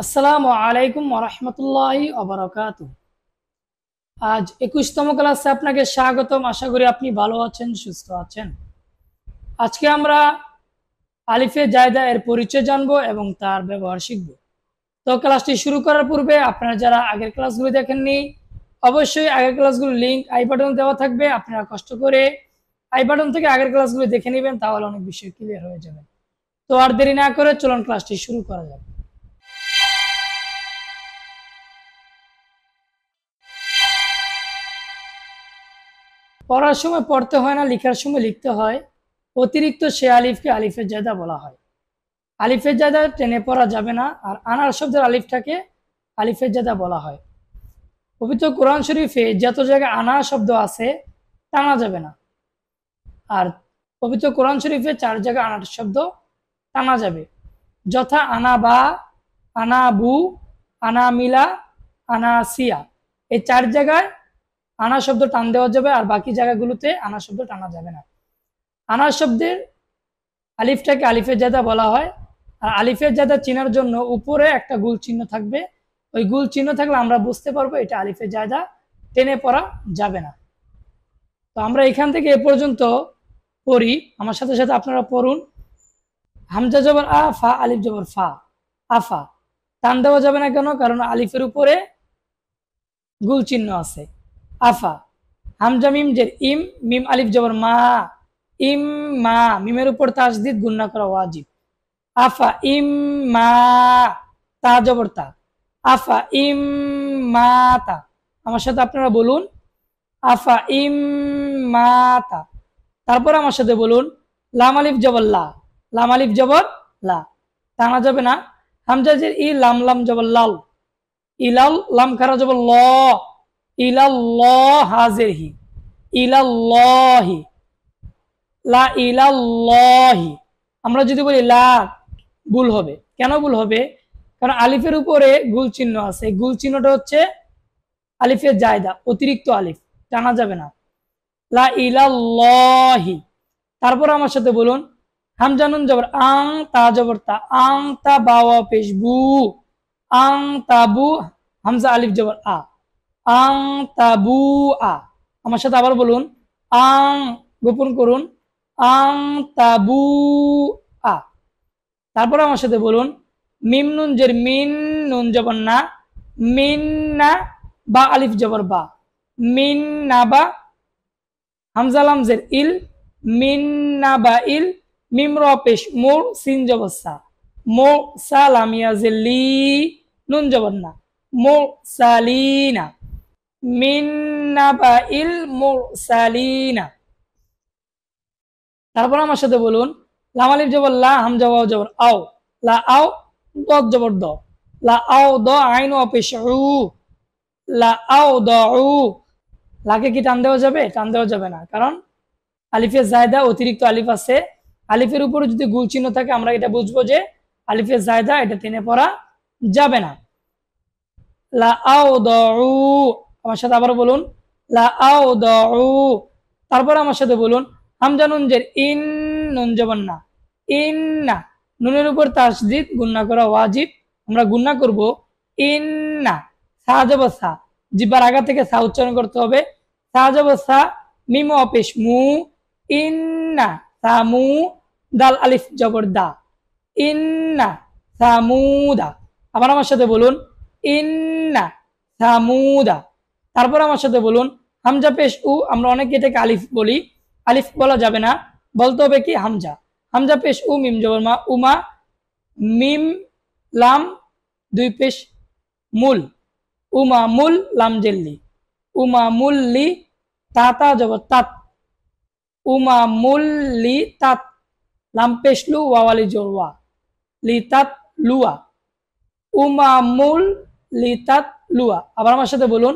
আসসালামু আলাইকুম ওয়া রাহমাতুল্লাহি ওয়া বারাকাতুহু। আজ 21তম ক্লাসে আপনাকে স্বাগতম। আশা করি আপনি ভালো আছেন, সুস্থ আছেন। আজকে আমরা আলিফে জায়দা এর পরিচয় জানবো এবং তার ব্যবহার শিখব। তো ক্লাসটি শুরু করার পূর্বে আপনারা যারা আগের ক্লাসগুলো দেখেননি, অবশ্যই আগের ক্লাসগুলোর লিংক আই বাটনে দেওয়া থাকবে। আপনারা কষ্ট করে আই বাটন থেকে আগের ক্লাসগুলো দেখে নেবেন, তাহলে অনেক বিষয় ক্লিয়ার হয়ে যাবে। তো আর দেরি না করে চলুন ক্লাসটি শুরু করা যাক। পড়ার সময় পড়তে হয় না, লেখার সময় লিখতে হয়। অতিরিক্ত সে আলিফকে আলিফের জায়দা বলা হয়। আলিফের জায়দা টেনে পড়া যাবে না, আর আনার শব্দের আলিফটাকে আলিফের জায়দা বলা হয়। পবিত্র কোরআন শরীফে যত জায়গায় আনা শব্দ আছে টানা যাবে না, আর পবিত্র কোরআন শরীফে 4 জায়গায় আনার শব্দ টানা যাবে, যথা আনা বা, আনা বু, আনা মিলা, আনা সিয়া। এই 4 জায়গায় আনা শব্দ টান দেওয়া যাবে, আর বাকি জায়গাগুলোতে আনা শব্দ টানা যাবে না। আনা শব্দের আলিফটাকে আলিফের জায়দা বলা হয়। আর আলিফের জায়দা চেনার জন্য উপরে একটা গুল চিহ্ন থাকবে। ওই গুল চিহ্ন থাকলে আমরা বুঝতে পারবো এটা আলিফের জায়দা, টেনে পড়া যাবে না। তো আমরা এখান থেকে এ পর্যন্ত পড়ি, আমার সাথে সাথে আপনারা পড়ুন। হামজা জবর আ, ফা আলিফ জবর ফা, আফা। টান দেওয়া যাবে না কেন? কারণ আলিফের উপরে গুল চিহ্ন আছে। আফা। হামজা মিম জের ইম, মিম আলিফ জবর মা, ইম মা। মিমের উপর তাসদিদ গুন্না করা ওয়াজিব। আফা ইম মা, তা জবর তা, আফা ইম মাতা। আমার সাথে আপনারা বলুন, আফা ইম মাতা। তারপর আমার সাথে বলুন, লাম আলিফ জবর লা, লাম আলিফ জবর লা, টানা যাবে না। হামজা জের ই, লাম লাম জবর লাল, ইলাল, লাম খারা জবর ল, ইলাল্লাহ হাজের হি, ইলাল্লাহি, লা ইলাল্লাহি। আমরা যদি বলি লা, ভুল হবে। কেন ভুল হবে? কারণ আলিফের উপরে গুল চিহ্ন আছে। গুল চিহ্নটা হচ্ছে আলিফের জায়দা, অতিরিক্ত আলিফ, টানা যাবে না। লা ইলাল্লাহি। তারপর আমার সাথে বলুন, হামজা নুন জবর আং, তা জবর তা, আং তা বাওয়া পেশ বু, আং তাবু, হামজা আলিফ জবর আ, আং তাবু আ। আমার সাথে আবার বলুন, আং, গোপন করুন, আং তাবু আ। তারপর আমার সাথে বলুন, মিম নুন জের মিন, নুন জবর না, মিন না, বা আলিফ জবর বা, মিন না বা। হামজা লাম জের ইল, মিন না বা ইল, মিম র পেশ মোর, সিন জবর সা, মো সালামিয়া জের লি, নুন জবর না, মো সালিনা, মিন না বা ইল মুরসালিনা। তারপর আমার সাথে বলুন, লাম আলিফ জবর লা, হামজা ওয়াও জবর আও, লা আও, দদ জবর দ, লা আও দ, আইন ওয়া পেশ উ, লা আও দ উ। লাকে কি টান দেওয়া যাবে? টান দেওয়া যাবে না, কারণ আলিফের জায়দা, অতিরিক্ত আলিফ আছে। আলিফের উপরে যদি গুল চিহ্ন থাকে আমরা এটা বুঝবো যে আলিফের জায়দা, এটা টেনে পড়া যাবে না। লা আও দ উ। আমার সাথে আবার বলুন, লা আও দ উ। তারপর আমার সাথে বলুন, হামজা নুন জের ইন, নুন জবর না, ইন না। নুনের উপর তাসদিদ গুন্না করা ওয়াজিব। আমরা গুন্না করব ইন্না, সা জবর সা, জিব্বার আগা থেকে সা উচ্চারণ করতে হবে। সা জবর সা, মিম অপেশ মু, ইন্না সামু, দাল আলিফ জবর দা, ইন্না সামুদা। আবার আমার সাথে বলুন, ইন্না সামুদা। তারপর আমার সাথে বলুন, হামজা পেশ উ। আমরা অনেকে এটাকে আলিফ বলি, আলিফ বলা যাবে না, বলতে হবে কি হামজা। হামজা পেশ উ, মিম জবর মা, উমা, মিম লাম দুই পেশ মুল, উমা মুল, লাম জেল্লি, উমা মুল্লি, তাতা জবর তাত, উমা মুল্লি তাত, লাম পেশ লু, ওয়াওয়ালি জোর ওয়া, লি তাত লুয়া, উমামুল লিতাত লুয়া। আবার আমার সাথে বলুন,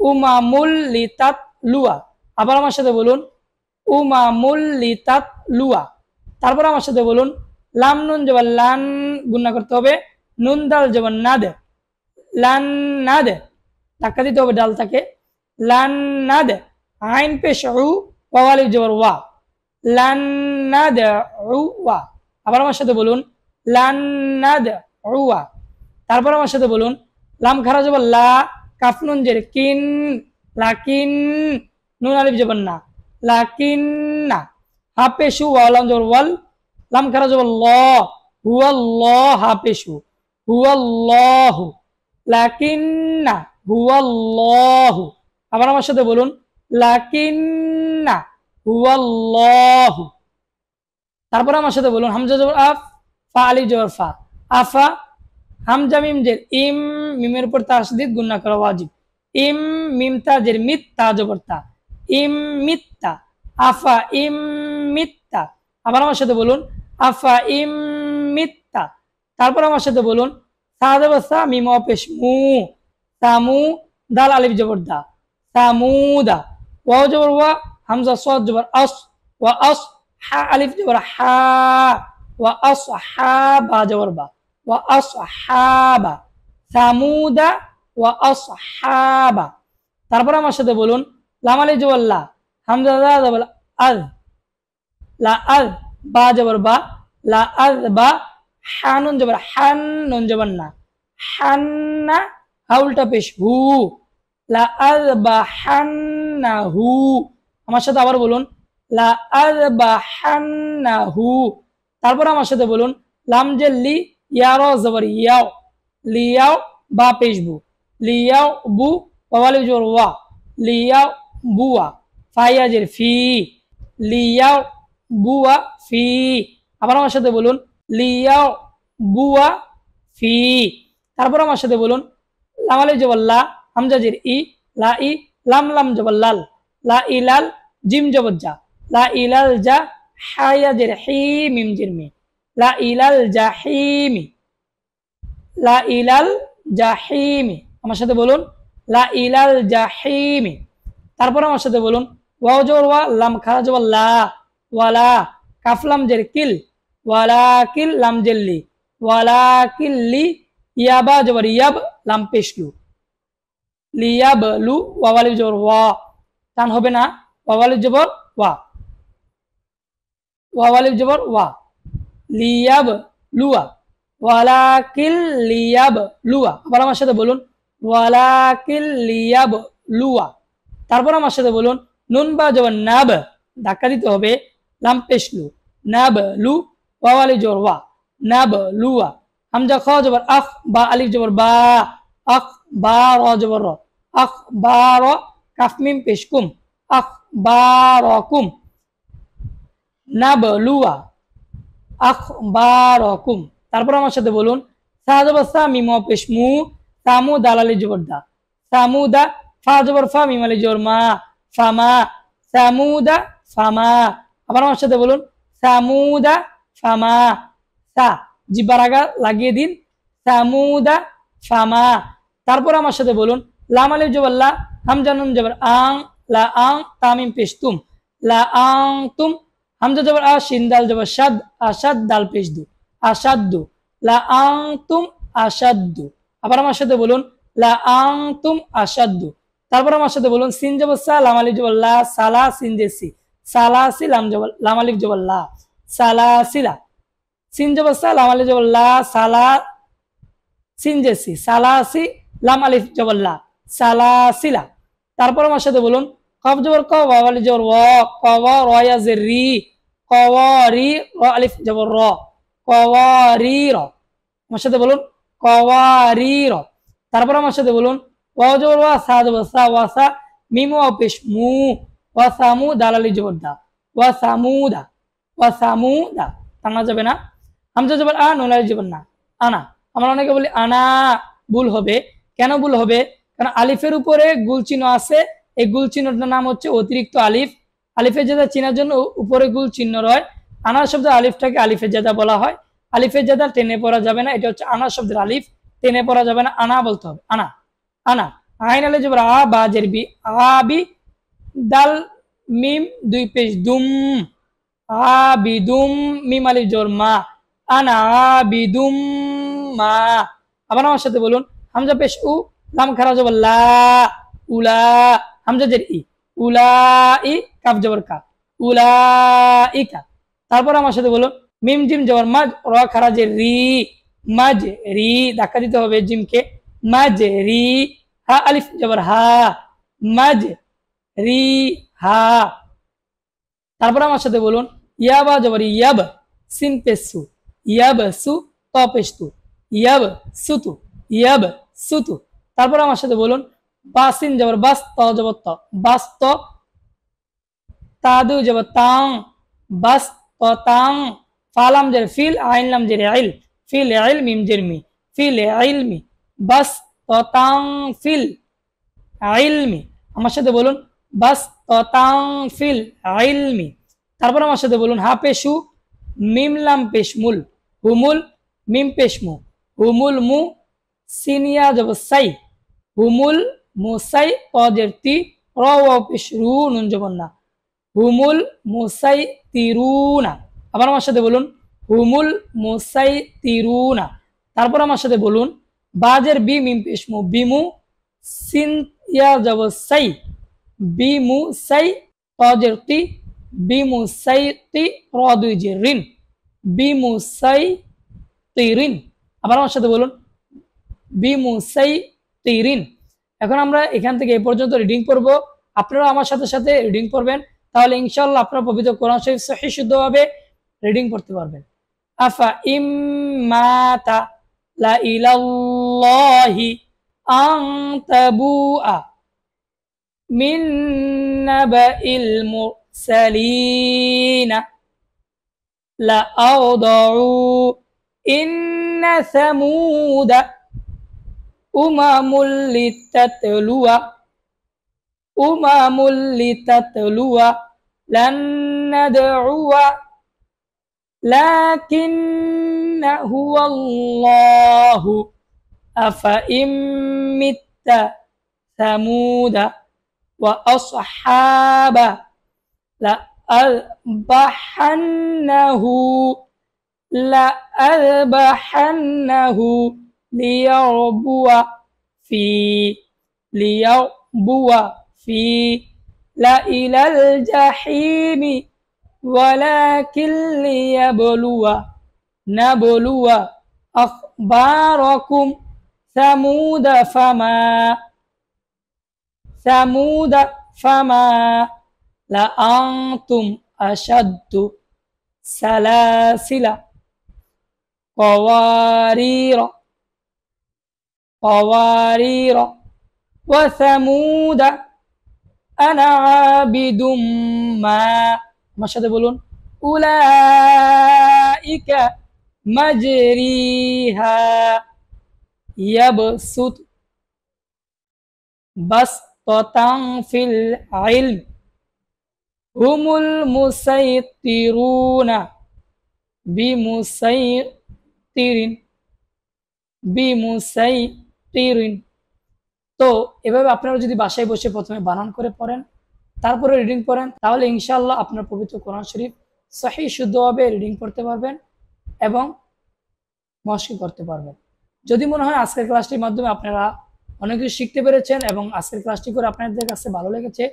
উমামুল লিতাত লুয়া। আবার আমার সাথে বলুন, উমামুল লিতাত লুয়া। তারপর আমার সাথে বলুন, লাম নুন জবর লান, গুন্না করতে হবে। নুন দাল জবর নাদ, লান নাদ, ধাক্কা দিতে হবে ডাল তাকে, লান নাদ। আইন পেশ উ, ওয়ালি জবর ওয়া, লান নাদ ওয়া। আবার আমার সাথে বলুন, লান নাদ ওয়া। তারপর আমার সাথে বলুন লাম খারা জবর লা, কাফ নুন জের কিন, লাকিন, নুন আলিফ জবর না, লাকিন না। হা পেশু ওয়াও লাম জবর ওয়াল, লাম খারা জবর ল, হুয়াল্লাহ, হা পেশু হুয়াল্লাহু, লাকিন্না হুয়াল্লাহু। আবার আমার সাথে বলুন লাকিন্না হুয়াল্লাহু। তারপর আমার সাথে বলুন হামজা জবর আফ, ফা আলিফ জবর ফা, আফা, হামজা মিম জের ইম, মিমের উপর তাসদীদ গুণনা করা ওয়াজিব, ইম, মিম তা জের মিত, তা জবর তা, ইম মিত্তা, আফা ইম মিত্তা। আবার আমার সাথে বলুন আফা ইম মিত্তা। তারপর আমার সাথে বলুন সা জবর সা, মিম ওয়া পেশ মু, সামু, দাল আলিফ জবর দা, সামুদা, ওয়াও জবর ওয়া, হামজা সাদ জবর আস, ওয়া আস, হা আলিফ জবর হা, ওয়া আস হা, বা জবর বা, ওয়া আস হাবা, সামুদা ওয়া আস হাবা। তারপর আমার সাথে বলুন লাম আলিফ জবর লা, হামজা দা জবর আজ, লা আজ, বা জবর বা, লা আজ বা, হা নুন জবর হান, নুন জবর না, হান্না, হা উল্টা পেশ হু, লা আজ বা হান্না হু। আমার সাথে আবার বলুন লা আজ বা হান্না হু। তারপর আমার সাথে বলুন লাম জের লি, ইয়ার জবর ইয়াও, লিয়াও, বা পেশবু, লিয়াও বু, ওয়ালিফ জবর ওয়া, লিয়াও বুয়া, ফাইয়া জের ফি, লিয়াও বুয়া ফি। আবার আমার সাথে বলুন লিয়াও বুয়া ফি। তারপর আমার সাথে বলুন লাম আলিফ জবর লা, হামজা জের ই, লা ই, লাম লাম জবর লাল, লা ইলাল, জিম জবর জা, লা ইলাল জা, হায়া জের হি, মিম জের মি, লা ইলাল জাহিমি, লা ইলাল জাহিমি। আমার সাথে বলুন লা ইলাল জাহিমি। তারপর আমার সাথে বলুন ওয়াও জবর ওয়া, লাম খারা জবর লা, ওয়ালা, কাফ লাম জের কিল, ওয়ালা কিল, লাম জের লি, ওয়ালা কিল্লি, ইয়াবা জবর ইয়াব, লাম পেশলু, লিয়াব লু, ওয়ালিফ জবর ওয়া, টান হবে না, ওয়ালিফ জবর ওয়া, ওয়ালিফ জবর ওয়া, লিয়াব লুয়া, ওয়ালাকিল লিয়াব লুয়া। আবার আমার সাথে বলুন ওয়ালাকিল লিয়াব লুয়া। তারপর আমার সাথে বলুন নুন বা জবর নাব, ধাক্কা দিতে হবে, লাম পেশলু, নাব লু, ওয়ালিফ জবর ওয়া, নাব লুয়া। হামজা খ জবর আখ, বা আলিফ জবর বা, আখ বা র জবর র, আখ বা র, কাফ মিম পেশ কুম, আখ বা র কুম, নাব লুয়া, আখবারকুম। তারপর আমার সাথে বলুন সা জবর সা, মিম ওয়া পেশ মু, সামু, দাল আলিফ জবর দা, সামুদা, ফা জবর ফা, মিম আলিফ জবর মা, ফামা, সামুদা ফামা। আবার আমার সাথে বলুন সামুদা ফামা, সা জিব্বার আগা লাগিয়ে দিন, সামুদা ফামা। তারপর আমার সাথে বলুন লাম আলিফ জবর লা, হামজা নুন জবর আং, লা আং, তামিম পেশ তুম, লা আং তুম, হামজা জবর আ, শিন দাল জবর শাদ, আশাদ, দাল পেশ দু, আশাদ্দু, লা আনতুম আশাদ্দু। আবার আমার সাথে বলুন লা আনতুম আশাদ্দু। তারপর আমার সাথে বলুন সিন জবর সা, লাম আলিফ জবর লা, সালা, সিন জের সি, সালাসি, লাম জবর, লাম আলিফ জবর লা, সালাসিলা, সিন জবর সা, লাম আলিফ জবর লা, সালা, সিন জের সি, সালাসি, লাম আলিফ জবর লা, সালাসিলা। তারপর আমার সাথে বলুন কফ জবর ক, ওয়াও আলিফ জবর ওয়া, কওয়া, রয়া জের রি, কওয়ারি, র আলিফ জবর র, কওয়ারি র। আমার সাথে বলুন কওয়ারি র। তারপর আমার সাথে বলুন ওয়াও জবর ওয়া, সা জবর সা, ওয়াসা, মিম ওয়া পেশ মু, ওয়াসামু, দাল আলিফ জবর দা, ওয়াসামুদা, ওয়াসামুদা, টানা যাবে না। হামজা জবর আ, নুন আলিফ জবর না, আনা। আমরা অনেকে বলি আনা, ভুল হবে। কেন ভুল হবে? কারণ আলিফের উপরে গুল চিহ্ন আছে, এই গুল চিহ্নটার নাম হচ্ছে অতিরিক্ত আলিফ। আলিফের জাদা চিনার জন্য উপরে গুল চিহ্ন রয়। আনার শব্দের আলিফটাকে আলিফের জাদা বলা হয়। আলিফের জাদা টেনে পড়া যাবে না, এটা হচ্ছে আনার শব্দের আলিফ, টেনে পড়া যাবে না, আনা বলতে হবে, আনা, আনা। আইন আলিফ জবর আ, বা জের বি, আবি, দাল মিম দুই পেশ দুম, আবিদুম, মিম আলিফ জবর মা, আনা আবিদুম মা। আবার আমার সাথে বলুন হামজা পেশ উ, লাম খারা জবর লা, উলা, হামজা জের ই, উলাই, কাফ জবর কা, উলাইকা। তারপর আমার সাথে বলুন মিম জিম জবর মা, র খারা জের রি, মাজরি, ধাক্কা দিতে হবে জিমকে, মাজরি, হা আলিফ জবর হা, মাজরি হা। তারপর আমার সাথে বলুন ইয়াবা জবর ইয়াব, সিন পেসু, ইয়াব সু, ত পেস্তু, ইয়াব সুতু, ইয়াব সুতু। তারপর আমার সাথে বলুন বাসিন জবর বাস, ত জবর ত, বাস ত, তাদু জবর তাং, বাস ত তাং, ফালাম জের ফিল, আইন লাম জের আইল, ফিল আইল মিম জের মি, ফিল আইলমি, বাস ত তাং ফিল আইলমি। আমার সাথে বলুন বাস ত তাং ফিল আইলমি। তারপর আমার সাথে বলুন হা পেশু, মিম লাম পেশমুল, হুমুল, মিম পেশমু, হুমুল মু, সিনিয়া জব সাই, হুমুল মুসাই, পদের তি, র ওয়াও পেশ রু, নুন জবর না, হুমুল মুসাই তিরুনা। আবার আমার সাথে বলুন হুমুল মুসাই তিরুনা। তারপর আমার সাথে বলুন বাজের বি মিম পেশমু, বিমু, সিন ইয়া জব সাই, বিমু সাই, পদের তি, বিমু সাই তি, র দুই জে রিন, বিমু সাই তিরিন। আবার আমার সাথে বলুন বিমুসাই তিরিন। এখন আমরা এখান থেকে এই পর্যন্ত রিডিং করব, আপনারা আমার সাথে সাথে রিডিং করবেন, তাহলে ইনশাআল্লাহ আপনারা পবিত্র কোরআন শরীফ সহিহ শুদ্ধভাবে রিডিং করতে পারবেন। আফা ইম্মাতা লা ইলাল্লাহি আন তাবুআ মিন নাবাইল মুরসালিনা লা আওদাউ ইন্না সামুদা উমামুল লিতাতলুয়া লান নাদউয়া লাকিন্না হুয়াল্লাহু আফা ইম্মিত্তা সামুদা ওয়া আসহাবা লা আযবাহান্নাহু লিয়ারবুয়া ফি লা ইলাল জাহিমি ওয়ালাকিন লিয়াবলুয়া নাবলুয়া আখবারাকুম সামুদা ফামা লা আনতুম আশাদ্দু সালাসিলা قوارير وثمود أنا عابد ما আমার সাথে বলুন أولئك مجريها يبسط بسطة في العلم هم المسيطرون বিমুসাইতিরিন। তো এভাবে আপনারা যদি বাসায় বসে প্রথমে বানান করে পড়েন, তারপরে রিডিং পড়েন, তাহলে ইনশাআল্লাহ আপনার পবিত্র কোরআন শরীফ সহিহ শুদ্ধভাবে রিডিং করতে পারবেন এবং মশক করতে পারবেন। যদি মনে হয় আজকের ক্লাসটির মাধ্যমে আপনারা অনেক কিছু শিখতে পেরেছেন এবং আজকের ক্লাসটি করে আপনাদের কাছে ভালো লেগেছে,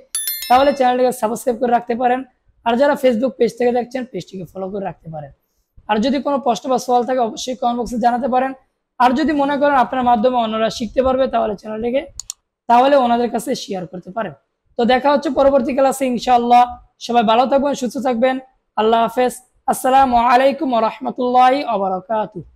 তাহলে চ্যানেলটিকে সাবস্ক্রাইব করে রাখতে পারেন। আর যারা ফেসবুক পেজ থেকে দেখছেন, পেজটিকে ফলো করে রাখতে পারেন। আর যদি কোনো প্রশ্ন বা সওয়াল থাকে অবশ্যই কমেন্ট বক্সে জানাতে পারেন। আর যদি মনে করেন আপনার মাধ্যমে অন্যরা শিখতে পারবে, তাহলে ওনাদের কাছে শেয়ার করতে পারেন। তো দেখা হচ্ছে পরবর্তী ক্লাসে ইনশাআল্লাহ। সবাই ভালো থাকবেন, সুস্থ থাকবেন। আল্লাহ হাফেজ। আসসালামু আলাইকুম ওয়া রাহমাতুল্লাহি ওয়া বারাকাতুহু।